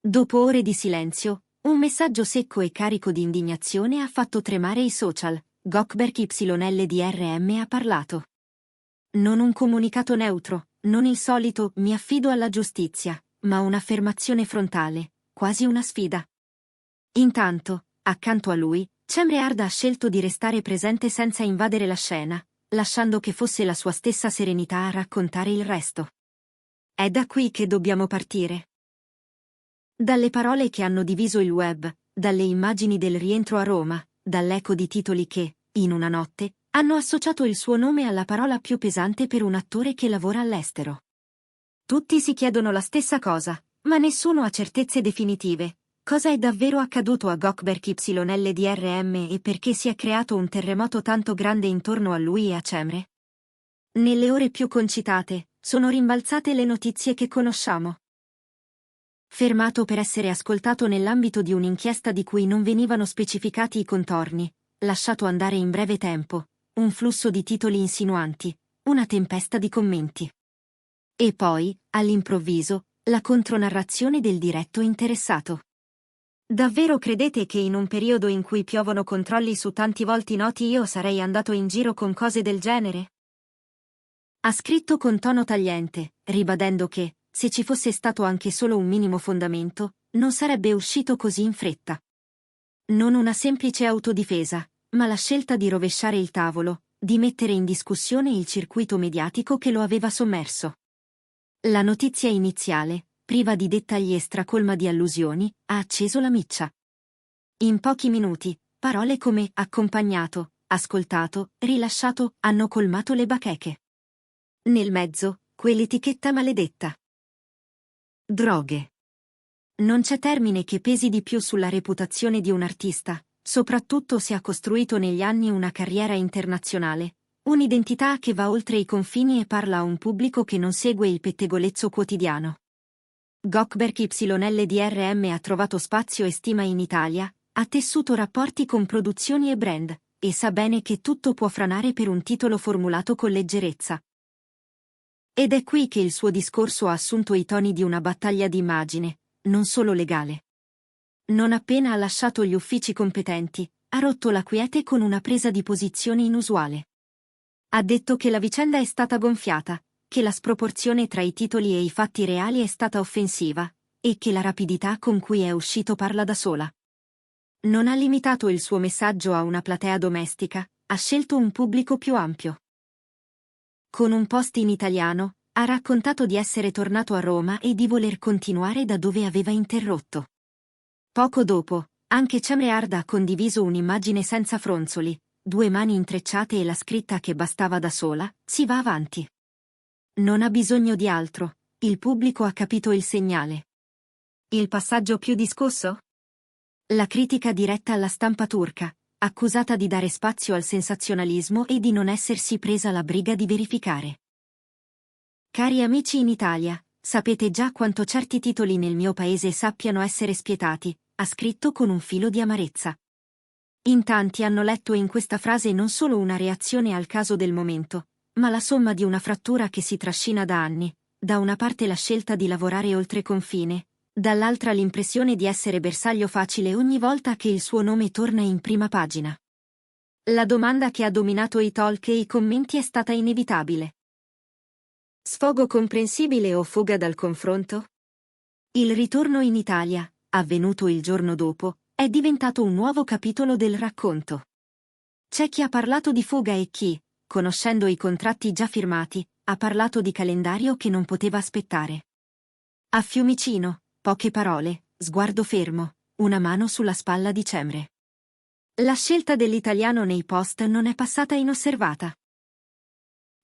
Dopo ore di silenzio, un messaggio secco e carico di indignazione ha fatto tremare i social. Gökberk YLDRM ha parlato. Non un comunicato neutro, non il solito "mi affido alla giustizia", ma un'affermazione frontale, quasi una sfida. Intanto, accanto a lui, Cemre Arda ha scelto di restare presente senza invadere la scena, lasciando che fosse la sua stessa serenità a raccontare il resto. È da qui che dobbiamo partire. Dalle parole che hanno diviso il web, dalle immagini del rientro a Roma, dall'eco di titoli che, in una notte, hanno associato il suo nome alla parola più pesante per un attore che lavora all'estero. Tutti si chiedono la stessa cosa, ma nessuno ha certezze definitive. Cosa è davvero accaduto a Gökberk YLDRM e perché si è creato un terremoto tanto grande intorno a lui e a Cemre? Nelle ore più concitate, sono rimbalzate le notizie che conosciamo. Fermato per essere ascoltato nell'ambito di un'inchiesta di cui non venivano specificati i contorni, lasciato andare in breve tempo, un flusso di titoli insinuanti, una tempesta di commenti. E poi, all'improvviso, la contronarrazione del diretto interessato. Davvero credete che in un periodo in cui piovono controlli su tanti volti noti io sarei andato in giro con cose del genere? Ha scritto con tono tagliente, ribadendo che, se ci fosse stato anche solo un minimo fondamento, non sarebbe uscito così in fretta. Non una semplice autodifesa, ma la scelta di rovesciare il tavolo, di mettere in discussione il circuito mediatico che lo aveva sommerso. La notizia iniziale, priva di dettagli e stracolma di allusioni, ha acceso la miccia. In pochi minuti, parole come accompagnato, ascoltato, rilasciato hanno colmato le bacheche. Nel mezzo, quell'etichetta maledetta. Droghe. Non c'è termine che pesi di più sulla reputazione di un artista, soprattutto se ha costruito negli anni una carriera internazionale, un'identità che va oltre i confini e parla a un pubblico che non segue il pettegolezzo quotidiano. Gökberk YLDRM ha trovato spazio e stima in Italia, ha tessuto rapporti con produzioni e brand, e sa bene che tutto può franare per un titolo formulato con leggerezza. Ed è qui che il suo discorso ha assunto i toni di una battaglia di immagine, non solo legale. Non appena ha lasciato gli uffici competenti, ha rotto la quiete con una presa di posizione inusuale. Ha detto che la vicenda è stata gonfiata, che la sproporzione tra i titoli e i fatti reali è stata offensiva, e che la rapidità con cui è uscito parla da sola. Non ha limitato il suo messaggio a una platea domestica, ha scelto un pubblico più ampio. Con un post in italiano, ha raccontato di essere tornato a Roma e di voler continuare da dove aveva interrotto. Poco dopo, anche Cemre Arda ha condiviso un'immagine senza fronzoli, 2 mani intrecciate e la scritta che bastava da sola, si va avanti. Non ha bisogno di altro, il pubblico ha capito il segnale. Il passaggio più discusso? La critica diretta alla stampa turca, accusata di dare spazio al sensazionalismo e di non essersi presa la briga di verificare. Cari amici in Italia, sapete già quanto certi titoli nel mio paese sappiano essere spietati, ha scritto con un filo di amarezza. In tanti hanno letto in questa frase non solo una reazione al caso del momento, ma la somma di una frattura che si trascina da anni, da una parte la scelta di lavorare oltre confine, dall'altra l'impressione di essere bersaglio facile ogni volta che il suo nome torna in prima pagina. La domanda che ha dominato i talk e i commenti è stata inevitabile. Sfogo comprensibile o fuga dal confronto? Il ritorno in Italia, avvenuto il giorno dopo, è diventato un nuovo capitolo del racconto. C'è chi ha parlato di fuga e chi, conoscendo i contratti già firmati, ha parlato di calendario che non poteva aspettare. A Fiumicino, poche parole, sguardo fermo, una mano sulla spalla di Cemre. La scelta dell'italiano nei post non è passata inosservata.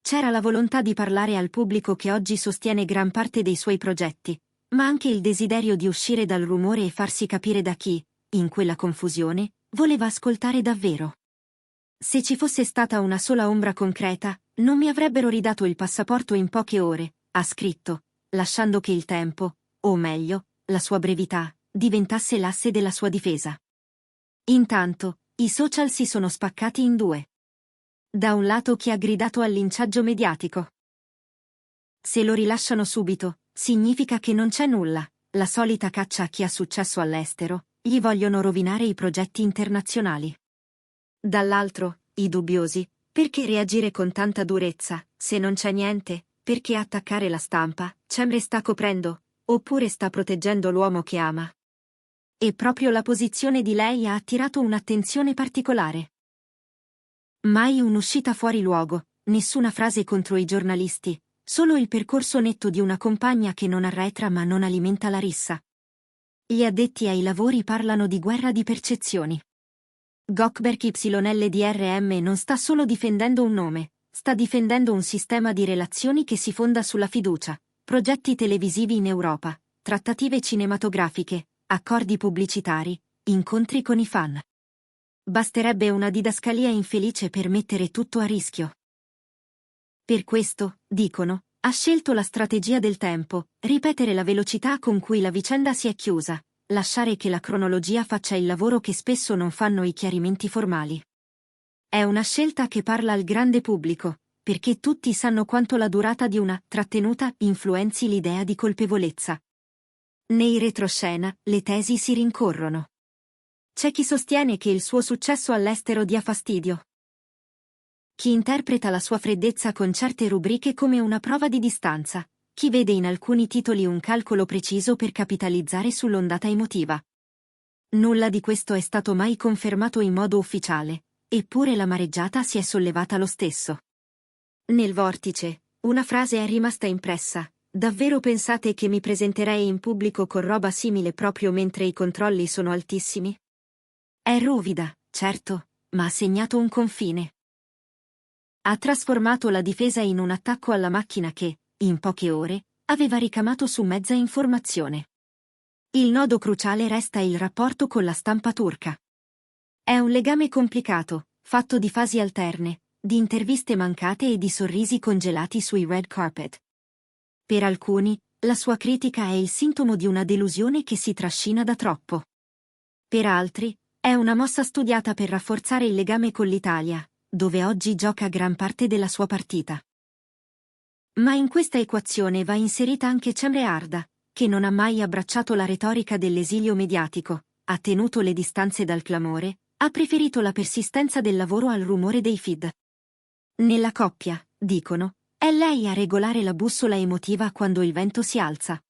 C'era la volontà di parlare al pubblico che oggi sostiene gran parte dei suoi progetti, ma anche il desiderio di uscire dal rumore e farsi capire da chi, in quella confusione, voleva ascoltare davvero. Se ci fosse stata una sola ombra concreta, non mi avrebbero ridato il passaporto in poche ore, ha scritto, lasciando che il tempo, o meglio, la sua brevità, diventasse l'asse della sua difesa. Intanto, i social si sono spaccati in due. Da un lato chi ha gridato al linciaggio mediatico. Se lo rilasciano subito, significa che non c'è nulla, la solita caccia a chi ha successo all'estero, gli vogliono rovinare i progetti internazionali. Dall'altro, i dubbiosi, perché reagire con tanta durezza, se non c'è niente, perché attaccare la stampa, Cemre sta coprendo, oppure sta proteggendo l'uomo che ama. E proprio la posizione di lei ha attirato un'attenzione particolare. Mai un'uscita fuori luogo, nessuna frase contro i giornalisti, solo il percorso netto di una compagna che non arretra ma non alimenta la rissa. Gli addetti ai lavori parlano di guerra di percezioni. Gökberk YLDRM non sta solo difendendo un nome, sta difendendo un sistema di relazioni che si fonda sulla fiducia, progetti televisivi in Europa, trattative cinematografiche, accordi pubblicitari, incontri con i fan. Basterebbe una didascalia infelice per mettere tutto a rischio. Per questo, dicono, ha scelto la strategia del tempo, ripetere la velocità con cui la vicenda si è chiusa, lasciare che la cronologia faccia il lavoro che spesso non fanno i chiarimenti formali. È una scelta che parla al grande pubblico, perché tutti sanno quanto la durata di una trattenuta influenzi l'idea di colpevolezza. Nei retroscena, le tesi si rincorrono. C'è chi sostiene che il suo successo all'estero dia fastidio. Chi interpreta la sua freddezza con certe rubriche come una prova di distanza, chi vede in alcuni titoli un calcolo preciso per capitalizzare sull'ondata emotiva. Nulla di questo è stato mai confermato in modo ufficiale, eppure la mareggiata si è sollevata lo stesso. Nel vortice, una frase è rimasta impressa: davvero pensate che mi presenterei in pubblico con roba simile proprio mentre i controlli sono altissimi? È ruvida, certo, ma ha segnato un confine. Ha trasformato la difesa in un attacco alla macchina che, in poche ore, aveva ricamato su mezza informazione. Il nodo cruciale resta il rapporto con la stampa turca. È un legame complicato, fatto di fasi alterne, di interviste mancate e di sorrisi congelati sui red carpet. Per alcuni, la sua critica è il sintomo di una delusione che si trascina da troppo. Per altri, è una mossa studiata per rafforzare il legame con l'Italia, dove oggi gioca gran parte della sua partita. Ma in questa equazione va inserita anche Cemre Arda, che non ha mai abbracciato la retorica dell'esilio mediatico, ha tenuto le distanze dal clamore, ha preferito la persistenza del lavoro al rumore dei feed. Nella coppia, dicono, è lei a regolare la bussola emotiva quando il vento si alza.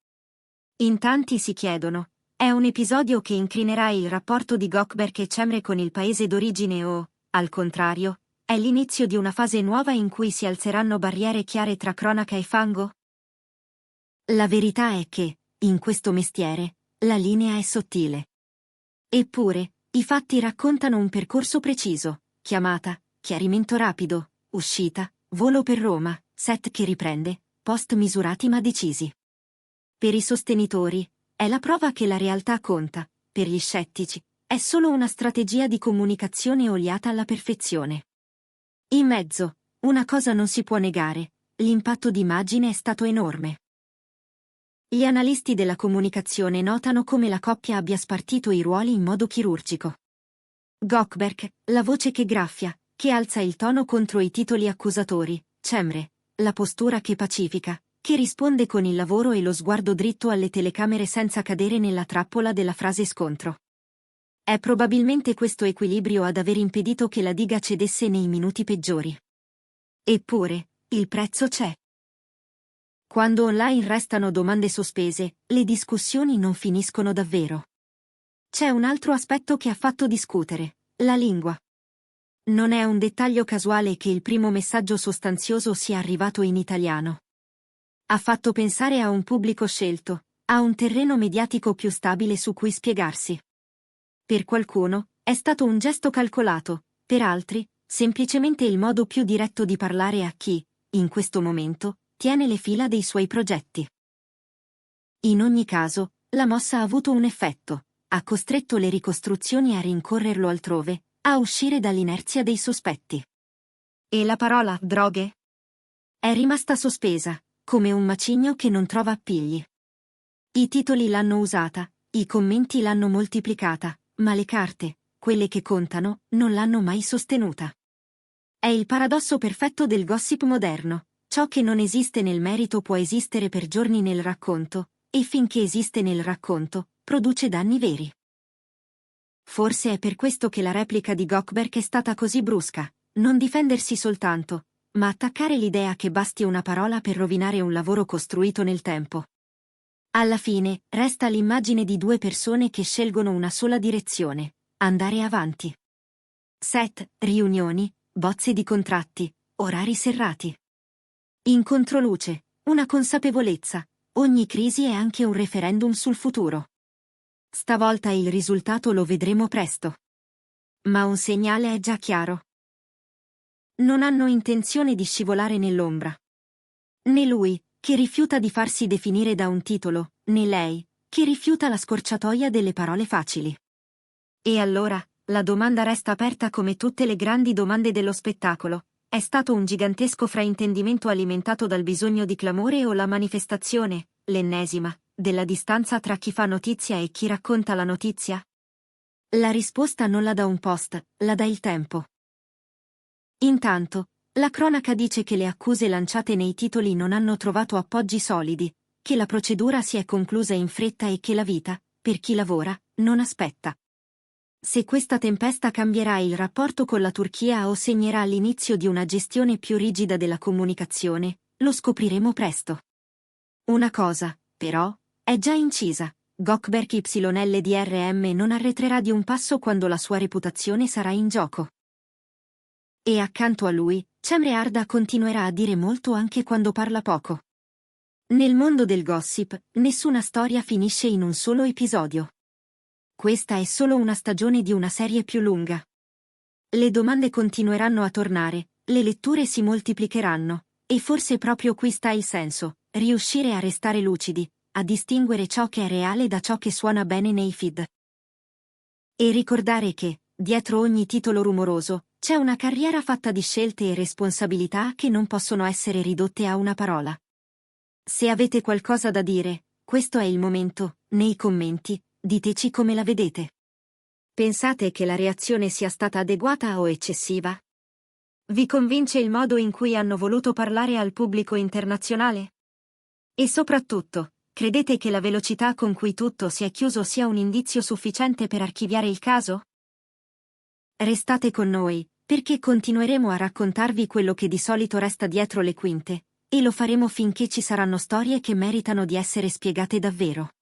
In tanti si chiedono, è un episodio che incrinerà il rapporto di Gökberk e Cemre con il paese d'origine o, al contrario, è l'inizio di una fase nuova in cui si alzeranno barriere chiare tra cronaca e fango? La verità è che, in questo mestiere, la linea è sottile. Eppure, i fatti raccontano un percorso preciso: chiamata, chiarimento rapido, uscita, volo per Roma, set che riprende, post misurati ma decisi. Per i sostenitori, è la prova che la realtà conta; per gli scettici, è solo una strategia di comunicazione oliata alla perfezione. In mezzo, una cosa non si può negare: l'impatto d'immagine è stato enorme. Gli analisti della comunicazione notano come la coppia abbia spartito i ruoli in modo chirurgico. Gökberk, la voce che graffia, che alza il tono contro i titoli accusatori; Cemre, la postura che pacifica, che risponde con il lavoro e lo sguardo dritto alle telecamere senza cadere nella trappola della frase scontro. È probabilmente questo equilibrio ad aver impedito che la diga cedesse nei minuti peggiori. Eppure, il prezzo c'è. Quando online restano domande sospese, le discussioni non finiscono davvero. C'è un altro aspetto che ha fatto discutere: la lingua. Non è un dettaglio casuale che il primo messaggio sostanzioso sia arrivato in italiano. Ha fatto pensare a un pubblico scelto, a un terreno mediatico più stabile su cui spiegarsi. Per qualcuno, è stato un gesto calcolato; per altri, semplicemente il modo più diretto di parlare a chi, in questo momento, tiene le fila dei suoi progetti. In ogni caso, la mossa ha avuto un effetto: ha costretto le ricostruzioni a rincorrerlo altrove, a uscire dall'inerzia dei sospetti. E la parola droghe? È rimasta sospesa, come un macigno che non trova appigli. I titoli l'hanno usata, i commenti l'hanno moltiplicata, ma le carte, quelle che contano, non l'hanno mai sostenuta. È il paradosso perfetto del gossip moderno: ciò che non esiste nel merito può esistere per giorni nel racconto, e finché esiste nel racconto, produce danni veri. Forse è per questo che la replica di Goldberg è stata così brusca, non difendersi soltanto, ma attaccare l'idea che basti una parola per rovinare un lavoro costruito nel tempo. Alla fine, resta l'immagine di due persone che scelgono una sola direzione: andare avanti. Set, riunioni, bozze di contratti, orari serrati. In controluce, una consapevolezza: ogni crisi è anche un referendum sul futuro. Stavolta il risultato lo vedremo presto. Ma un segnale è già chiaro. Non hanno intenzione di scivolare nell'ombra. Né lui, che rifiuta di farsi definire da un titolo, né lei, che rifiuta la scorciatoia delle parole facili. E allora, la domanda resta aperta come tutte le grandi domande dello spettacolo: è stato un gigantesco fraintendimento alimentato dal bisogno di clamore o la manifestazione, l'ennesima, della distanza tra chi fa notizia e chi racconta la notizia? La risposta non la dà un post, la dà il tempo. Intanto, la cronaca dice che le accuse lanciate nei titoli non hanno trovato appoggi solidi, che la procedura si è conclusa in fretta e che la vita, per chi lavora, non aspetta. Se questa tempesta cambierà il rapporto con la Turchia o segnerà l'inizio di una gestione più rigida della comunicazione, lo scopriremo presto. Una cosa, però, è già incisa: Gökberk YLDRM non arretrerà di un passo quando la sua reputazione sarà in gioco. E accanto a lui, Cemre Arda continuerà a dire molto anche quando parla poco. Nel mondo del gossip, nessuna storia finisce in un solo episodio. Questa è solo una stagione di una serie più lunga. Le domande continueranno a tornare, le letture si moltiplicheranno, e forse proprio qui sta il senso: riuscire a restare lucidi, a distinguere ciò che è reale da ciò che suona bene nei feed. E ricordare che, dietro ogni titolo rumoroso, c'è una carriera fatta di scelte e responsabilità che non possono essere ridotte a una parola. Se avete qualcosa da dire, questo è il momento, nei commenti, diteci come la vedete. Pensate che la reazione sia stata adeguata o eccessiva? Vi convince il modo in cui hanno voluto parlare al pubblico internazionale? E soprattutto, credete che la velocità con cui tutto si è chiuso sia un indizio sufficiente per archiviare il caso? Restate con noi, perché continueremo a raccontarvi quello che di solito resta dietro le quinte, e lo faremo finché ci saranno storie che meritano di essere spiegate davvero.